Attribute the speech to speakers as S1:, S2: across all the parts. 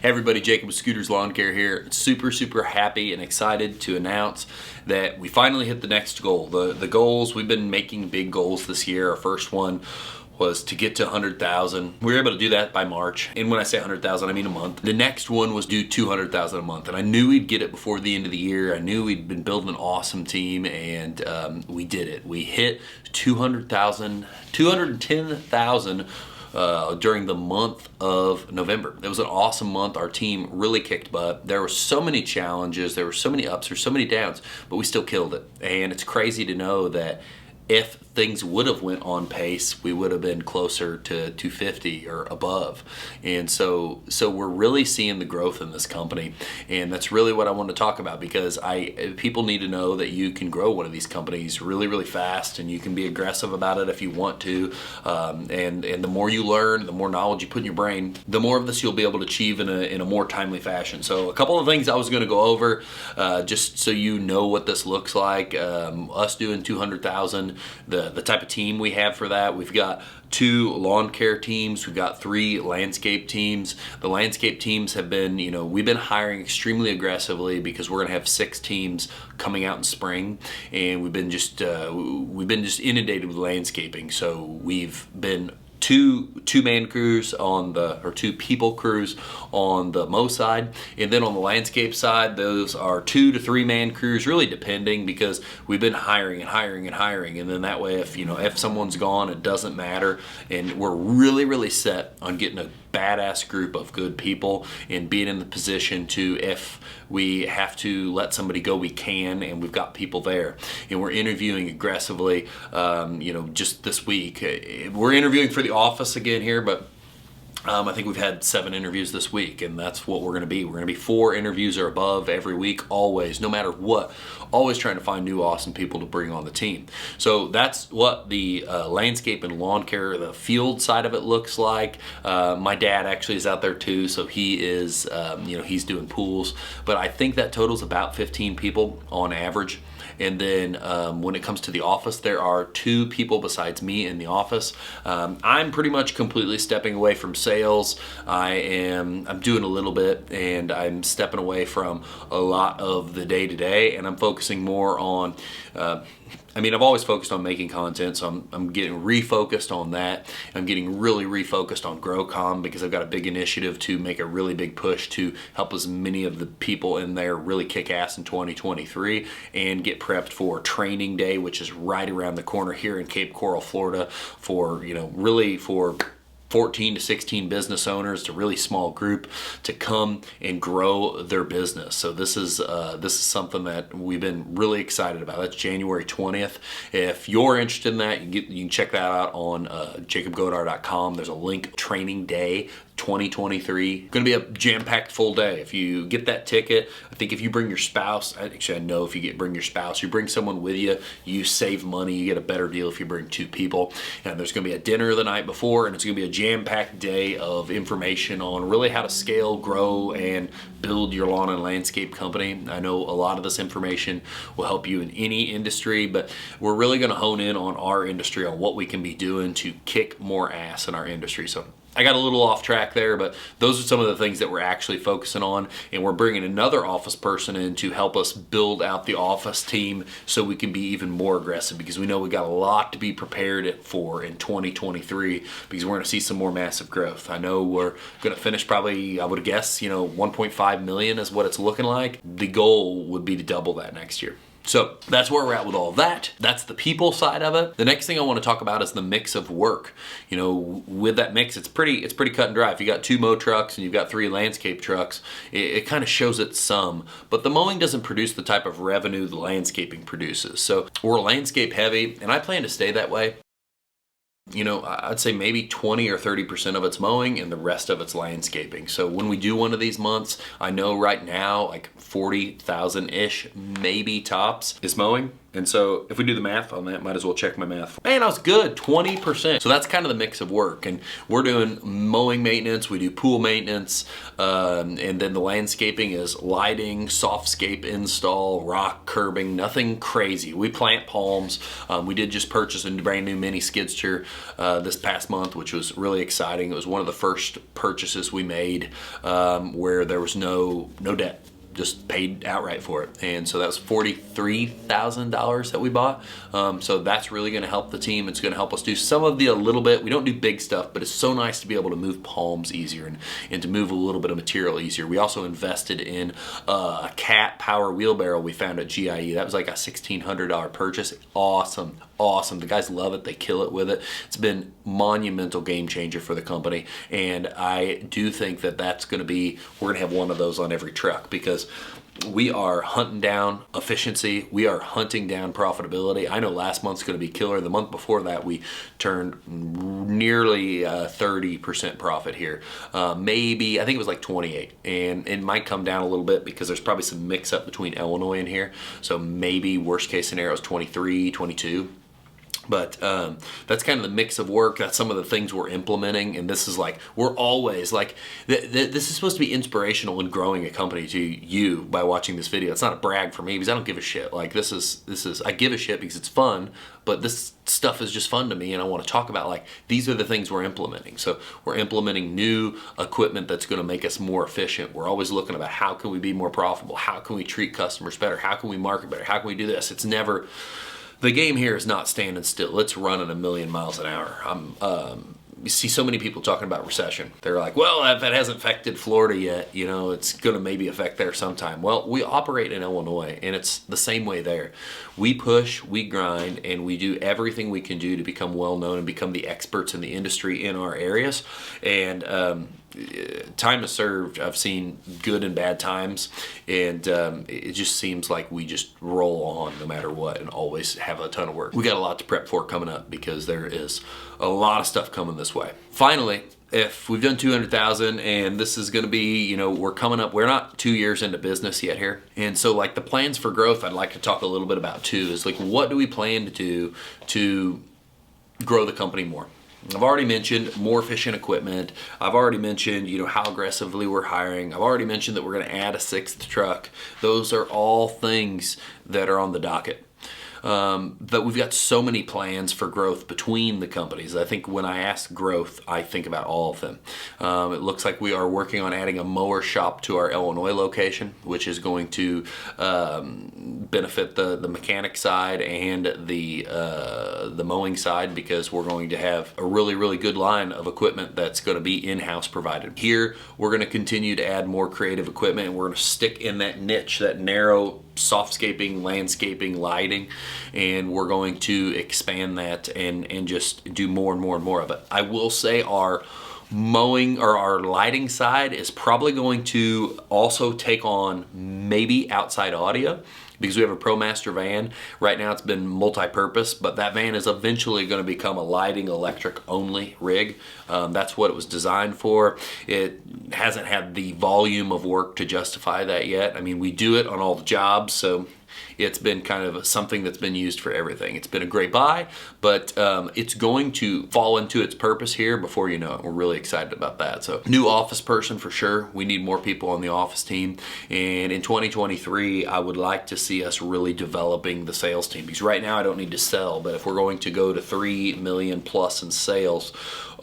S1: Hey everybody, Jacob with Scooters Lawn Care here. Super happy and excited to announce that we finally hit the next goal. The goals, we've been making big goals this year. Our first one was to get to 100,000. We were able to do that by March. And when I say 100,000, I mean a month. The next one was do 200,000 a month. And I knew we'd get it before the end of the year. I knew we'd been building an awesome team, and we did it. We hit 210,000 during the month of November. It was an awesome month. Our team really kicked butt. There were so many challenges, there were so many ups, there were so many downs, but we still killed it. And it's crazy to know that if things would have went on pace, we would have been closer to 250 or above. And so we're really seeing the growth in this company, and that's really what I want to talk about, because people need to know that you can grow one of these companies really fast, and you can be aggressive about it if you want to. And the more you learn, the more knowledge you put in your brain, the more of this you'll be able to achieve in a more timely fashion. So a couple of things I was going to go over, just so you know what this looks like. Us doing 200,000, the type of team we have for that. We've got 2 lawn care teams. We've got 3 landscape teams. The landscape teams have been, we've been hiring extremely aggressively because we're gonna have 6 teams coming out in spring, and we've been just inundated with landscaping. So we've been two-man crews or 2 people crews on the mow side, and then on the landscape side, those are 2 to 3 man crews, really depending, because we've been hiring, and then that way, if someone's gone, it doesn't matter, and we're really set on getting a badass group of good people and being in the position to, if we have to let somebody go, we can, and we've got people there. And we're interviewing aggressively. Just this week, we're interviewing for the office again here, but I think we've had 7 interviews this week, and that's what we're going to be. We're going to be 4 interviews or above every week, always, no matter what. Always trying to find new awesome people to bring on the team. So that's what the landscape and lawn care, the field side of it, looks like. My dad actually is out there too, so he is, he's doing pools. But I think that totals about 15 people on average. And then when it comes to the office, there are 2 people besides me in the office. I'm pretty much completely stepping away from sales. I'm doing a little bit, and I'm stepping away from a lot of the day-to-day, and I'm focusing more on I've always focused on making content, so I'm getting refocused on that. I'm getting really refocused on GROW Comm, because I've got a big initiative to make a really big push to help as many of the people in there really kick ass in 2023 and get prepped for training day, which is right around the corner here in Cape Coral, Florida, for really for 14 to 16 business owners, to really small group, to come and grow their business. So this is something that we've been really excited about. That's January 20th. If you're interested in that, you can check that out on jacobgodar.com. There's a link. Training Day 2023. Going to be a jam-packed full day. If you get that ticket, I think if you bring your spouse, actually I know if you bring your spouse, you bring someone with you, you save money. You get a better deal if you bring 2 people. And there's going to be a dinner the night before, and it's going to be a jam-packed day of information on really how to scale, grow, and build your lawn and landscape company. I know a lot of this information will help you in any industry, but we're really going to hone in on our industry, on what we can be doing to kick more ass in our industry. So I got a little off track there, but those are some of the things that we're actually focusing on, and we're bringing another office person in to help us build out the office team so we can be even more aggressive, because we know we got a lot to be prepared for in 2023, because we're going to see some more massive growth. I know we're going to finish probably, I would guess, 1.5 million is what it's looking like. The goal would be to double that next year. So that's where we're at with all that. That's the people side of it. The next thing I want to talk about is the mix of work. With that mix, it's pretty cut and dry. If you got 2 mow trucks and you've got 3 landscape trucks, it kind of shows it some. But the mowing doesn't produce the type of revenue the landscaping produces. So we're landscape heavy, and I plan to stay that way. I'd say maybe 20 or 30% of it's mowing and the rest of it's landscaping. So when we do one of these months, I know right now like 40,000-ish, maybe tops, is mowing. And so if we do the math on that, might as well check my math. Man, I was good, 20%. So that's kind of the mix of work. And we're doing mowing maintenance, we do pool maintenance, and then the landscaping is lighting, softscape install, rock curbing, nothing crazy. We plant palms. We did just purchase a brand new mini skid steer this past month, which was really exciting. It was one of the first purchases we made where there was no debt. Just paid outright for it. And so that was $43,000 that we bought. So that's really gonna help the team. It's gonna help us do some of a little bit. We don't do big stuff, but it's so nice to be able to move palms easier and to move a little bit of material easier. We also invested in a cat power wheelbarrow we found at GIE. That was like a $1,600 purchase. Awesome. The guys love it. They kill it with it. It's been monumental game changer for the company. And I do think that that's going to be, we're going to have one of those on every truck because we are hunting down efficiency. We are hunting down profitability. I know last month's going to be killer. The month before that, we turned nearly 30% profit here. Maybe, I think it was like 28. And it might come down a little bit because there's probably some mix up between Illinois and here. So maybe worst case scenario is 23, 22. But that's kind of the mix of work. That's some of the things we're implementing. And this is like, we're always like, this is supposed to be inspirational in growing a company to you by watching this video. It's not a brag for me because I don't give a shit. Like this is, I give a shit because it's fun, but this stuff is just fun to me. And I want to talk about like, these are the things we're implementing. So we're implementing new equipment that's going to make us more efficient. We're always looking about how can we be more profitable? How can we treat customers better? How can we market better? How can we do this? It's never... The game here is not standing still. It's running a million miles an hour. You see so many people talking about recession. They're like, well, if it hasn't affected Florida yet, you know, it's going to maybe affect there sometime. Well, we operate in Illinois, and it's the same way there. We push, we grind, and we do everything we can do to become well-known and become the experts in the industry in our areas. And time is served. I've seen good and bad times, and it just seems like we just roll on no matter what and always have a ton of work. We got a lot to prep for coming up because there is a lot of stuff coming this way. Finally, if we've done 200,000 and this is going to be, you know, we're coming up, we're not 2 years into business yet here. And so like the plans for growth, I'd like to talk a little bit about too, is like, what do we plan to do to grow the company more? I've already mentioned more efficient equipment. I've already mentioned, you know, how aggressively we're hiring. I've already mentioned that we're going to add a 6th truck. Those are all things that are on the docket. But we've got so many plans for growth between the companies. I think when I ask growth, I think about all of them. It looks like we are working on adding a mower shop to our Illinois location, which is going to benefit the mechanic side and the mowing side, because we're going to have a really, really good line of equipment that's going to be in-house provided. Here, we're going to continue to add more creative equipment, and we're going to stick in that niche, that narrow softscaping, landscaping, lighting, and we're going to expand that and just do more and more and more of it. I will say our mowing or our lighting side is probably going to also take on maybe outside audio, because we have a ProMaster van. Right now it's been multi-purpose, but that van is eventually going to become a lighting electric only rig. That's what it was designed for. It hasn't had the volume of work to justify that yet. I mean, we do it on all the jobs, so it's been kind of something that's been used for everything. It's been a great buy, but it's going to fall into its purpose here before you know it. We're really excited about that. So new office person for sure. We need more people on the office team. And in 2023, I would like to see us really developing the sales team, because right now I don't need to sell, but if we're going to go to 3 million plus in sales,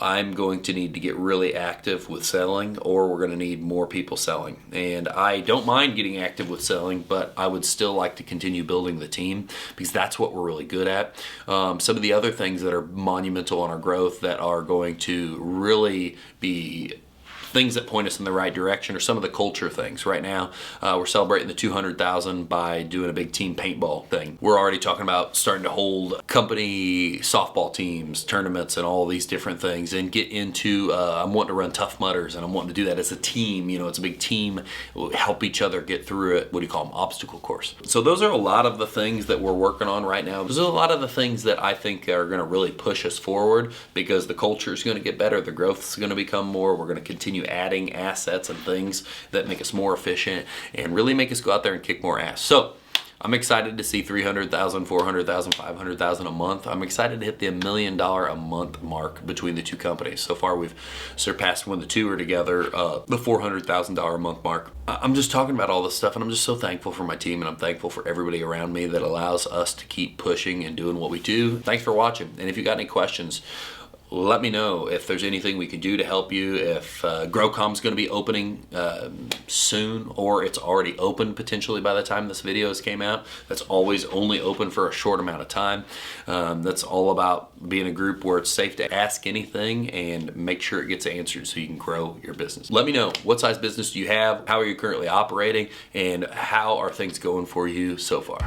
S1: I'm going to need to get really active with selling, or we're going to need more people selling. And I don't mind getting active with selling, but I would still like to continue building the team, because that's what we're really good at. Some of the other things that are monumental on our growth that are going to really be things that point us in the right direction are some of the culture things. Right now, we're celebrating the 200,000 by doing a big team paintball thing. We're already talking about starting to hold company softball teams, tournaments, and all these different things, and get into, I'm wanting to run Tough Mudders, and I'm wanting to do that as a team. You know, it's a big team. We'll help each other get through it. What do you call them? Obstacle course. So those are a lot of the things that we're working on right now. Those are a lot of the things that I think are going to really push us forward, because the culture is going to get better. The growth is going to become more. We're going to continue adding assets and things that make us more efficient and really make us go out there and kick more ass. So I'm excited to see 300,000, 400,000, 500,000 a month. I'm excited to hit the $1 million a month mark between the two companies. So far, we've surpassed, when the two are together, the $400,000 a month mark. I'm just talking about all this stuff, and I'm just so thankful for my team, and I'm thankful for everybody around me that allows us to keep pushing and doing what we do. Thanks for watching, and if you got any questions, let me know if there's anything we can do to help you. If GROW Comm is going to be opening soon, or it's already open potentially by the time this video came out. That's always only open for a short amount of time. That's all about being a group where it's safe to ask anything and make sure it gets answered so you can grow your business. Let me know, what size business do you have? How are you currently operating? And how are things going for you so far?